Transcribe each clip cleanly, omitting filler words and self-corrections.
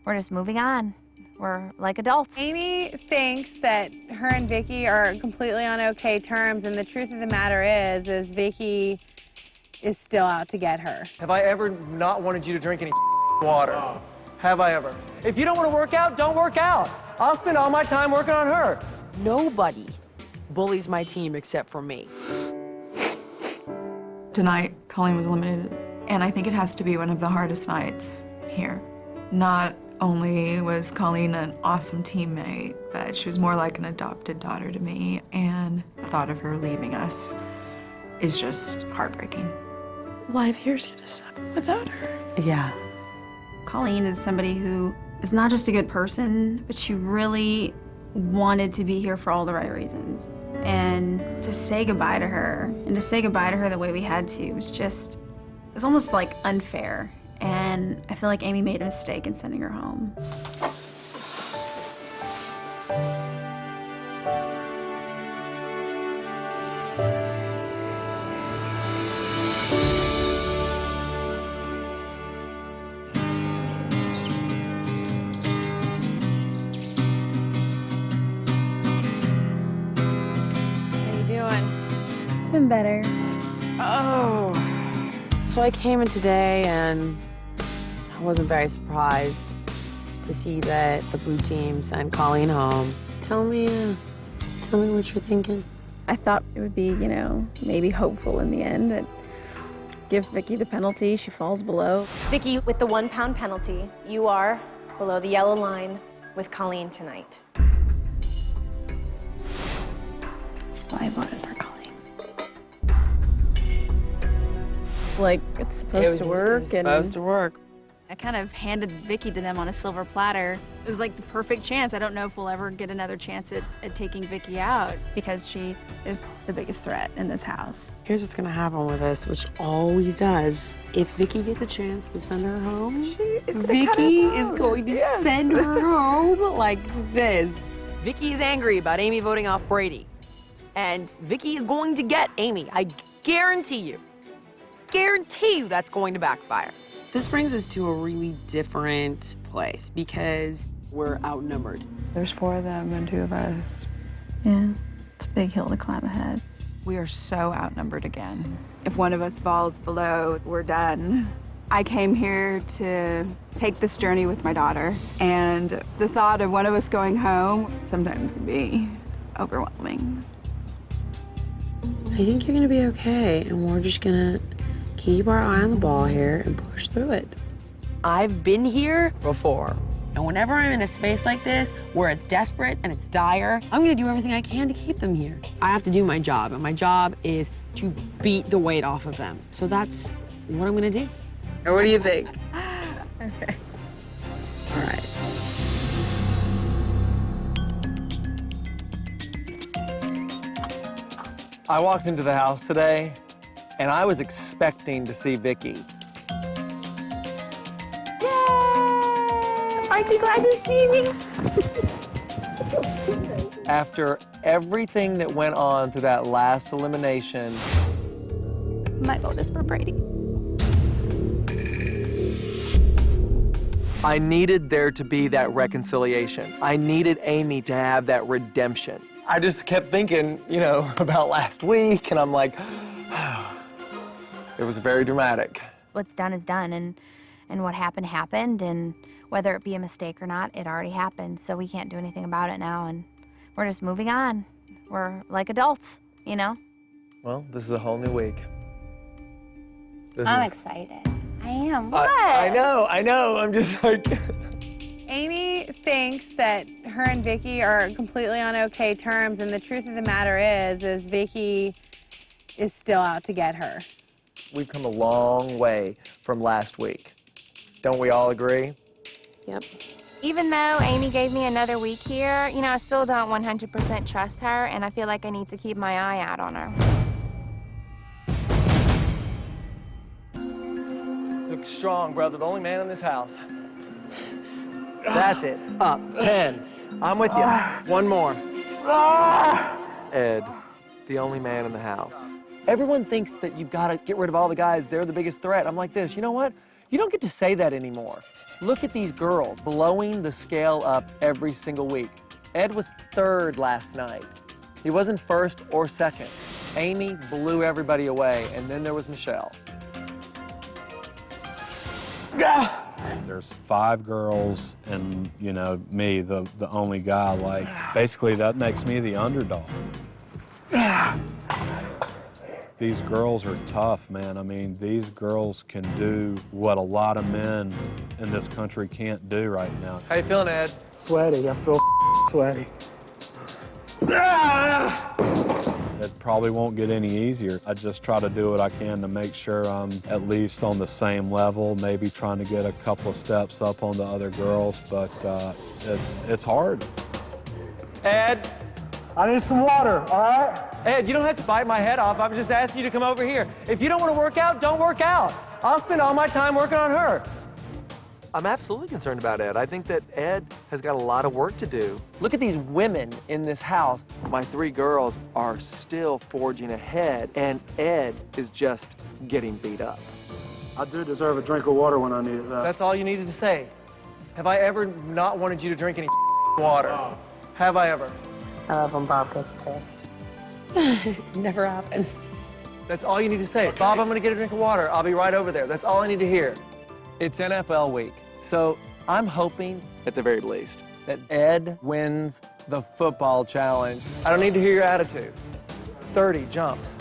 we're just moving on. We're like adults. Amy thinks that her and Vicky are completely on okay terms, and the truth of the matter is Vicky is still out to get her. Have I ever not wanted you to drink any water? Have I ever? If you don't want to work out, don't work out. I'll spend all my time working on her. Nobody bullies my team except for me. Tonight, Colleen was eliminated, and I think it has to be one of the hardest nights here. Not only was Colleen an awesome teammate, but she was more like an adopted daughter to me, and the thought of her leaving us is just heartbreaking. Life here's gonna suck without her. Yeah. Colleen is somebody who is not just a good person, but she really wanted to be here for all the right reasons. And to say goodbye to her, and to say goodbye to her the way we had to, was almost like unfair. And I feel like Amy made a mistake in sending her home. Been better. Oh. So I came in today and I wasn't very surprised to see that the blue team sent Colleen home. Tell me what you're thinking. I thought it would be, you know, maybe hopeful in the end that give Vicky the penalty she falls below. Vicky, with the 1 pound penalty, you are below the yellow line with Colleen tonight. So I voted for Colleen. Like, it's supposed to work. It was supposed to work. I kind of handed Vicky to them on a silver platter. It was like the perfect chance. I don't know if we'll ever get another chance at taking Vicky out because she is the biggest threat in this house. Here's what's gonna happen with us, which always does. If Vicky gets a chance to send her home, Vicky is going to send her home like this. Vicky is angry about Amy voting off Brady. And Vicky is going to get Amy. I guarantee you that's going to backfire. This brings us to a really different place because we're outnumbered. There's 4 of them and 2 of us. Yeah, it's a big hill to climb ahead. We are so outnumbered again. If one of us falls below, we're done. I came here to take this journey with my daughter, and the thought of one of us going home sometimes can be overwhelming. I think you're gonna be okay, and we're just gonna keep our eye on the ball here and push through it. I've been here before, and whenever I'm in a space like this, where it's desperate and it's dire, I'm gonna do everything I can to keep them here. I have to do my job, and my job is to beat the weight off of them. So that's what I'm gonna do. Or what do you think? Okay. All right. I walked into the house today, and I was expecting to see Vicky. Yay! Aren't you glad to see me? After everything that went on through that last elimination, My vote is for Brady. I needed there to be that reconciliation. I needed Amy to have that redemption. I just kept thinking, you know, about last week, and I'm like, it was very dramatic. What's done is done, and what happened happened, and whether it be a mistake or not, it already happened, so we can't do anything about it now, and we're just moving on. We're like adults, you know? Well, this is a whole new week. I'm excited. I am. What? I know, I'm just like... Amy thinks that her and Vicky are completely on okay terms, and the truth of the matter is Vicky is still out to get her. We've come a long way from last week. Don't we all agree? Yep. Even though Amy gave me another week here, you know, I still don't 100% trust her, and I feel like I need to keep my eye out on her. Look strong, brother. The only man in this house. That's it. Up. 10. I'm with you. One more. Ed, the only man in the house. Everyone thinks that you've got to get rid of all the guys. They're the biggest threat. I'm like this. You know what? You don't get to say that anymore. Look at these girls blowing the scale up every single week. Ed was 3rd last night. He wasn't 1st or 2nd. Amy blew everybody away, and then there was Michelle. There's 5 girls and, you know, me, the only guy. Like, basically, that makes me the underdog. These girls are tough, man. I mean, these girls can do what a lot of men in this country can't do right now. How you feeling, Ed? Sweaty. I feel sweaty. It probably won't get any easier. I just try to do what I can to make sure I'm at least on the same level, maybe trying to get a couple of steps up on the other girls, but it's hard. Ed? I need some water, all right? Ed, you don't have to bite my head off. I'm just asking you to come over here. If you don't want to work out, don't work out. I'll spend all my time working on her. I'm absolutely concerned about Ed. I think that Ed has got a lot of work to do. Look at these women in this house. My 3 girls are still forging ahead, and Ed is just getting beat up. I do deserve a drink of water when I need it. That's all you needed to say. Have I ever not wanted you to drink any water? Oh. Have I ever? I love when Bob gets pissed. Never happens. That's all you need to say. Bob, I'm gonna get a drink of water. I'll be right over there. That's all I need to hear. It's NFL week, so I'm hoping, at the very least, that Ed wins the football challenge. I don't need to hear your attitude. 30 jumps.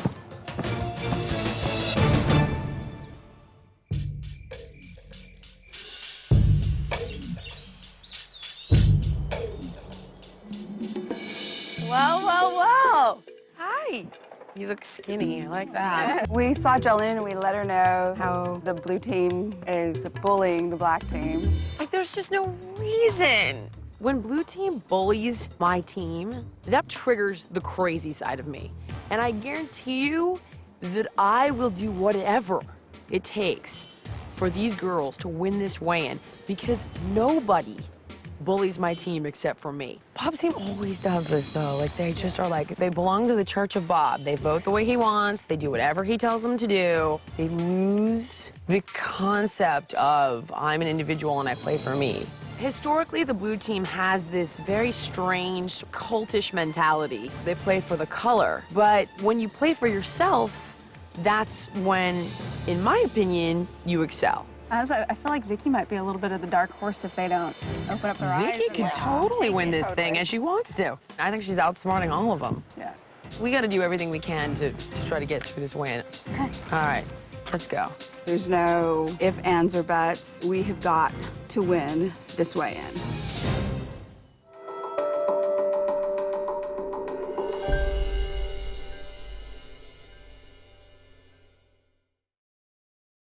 Whoa, whoa, whoa! Hi. You look skinny. I like that. We saw Jillian and we let her know how the blue team is bullying the black team. Like, there's just no reason. When blue team bullies my team, that triggers the crazy side of me. And I guarantee you that I will do whatever it takes for these girls to win this weigh-in, because nobody bullies my team except for me. Bob's team always does this, though. Like, they just are like, they belong to the Church of Bob. They vote the way he wants. They do whatever he tells them to do. They lose the concept of I'm an individual and I play for me. Historically, the blue team has this very strange, cultish mentality. They play for the color. But when you play for yourself, that's when, in my opinion, you excel. Honestly, I feel like Vicky might be a little bit of the dark horse if they don't open up their eyes. Vicky could totally win this thing, and she wants to. I think she's outsmarting all of them. Yeah. We got to do everything we can to try to get through this win. Okay. All right, let's go. There's no ifs, ands, or buts. We have got to win this weigh-in.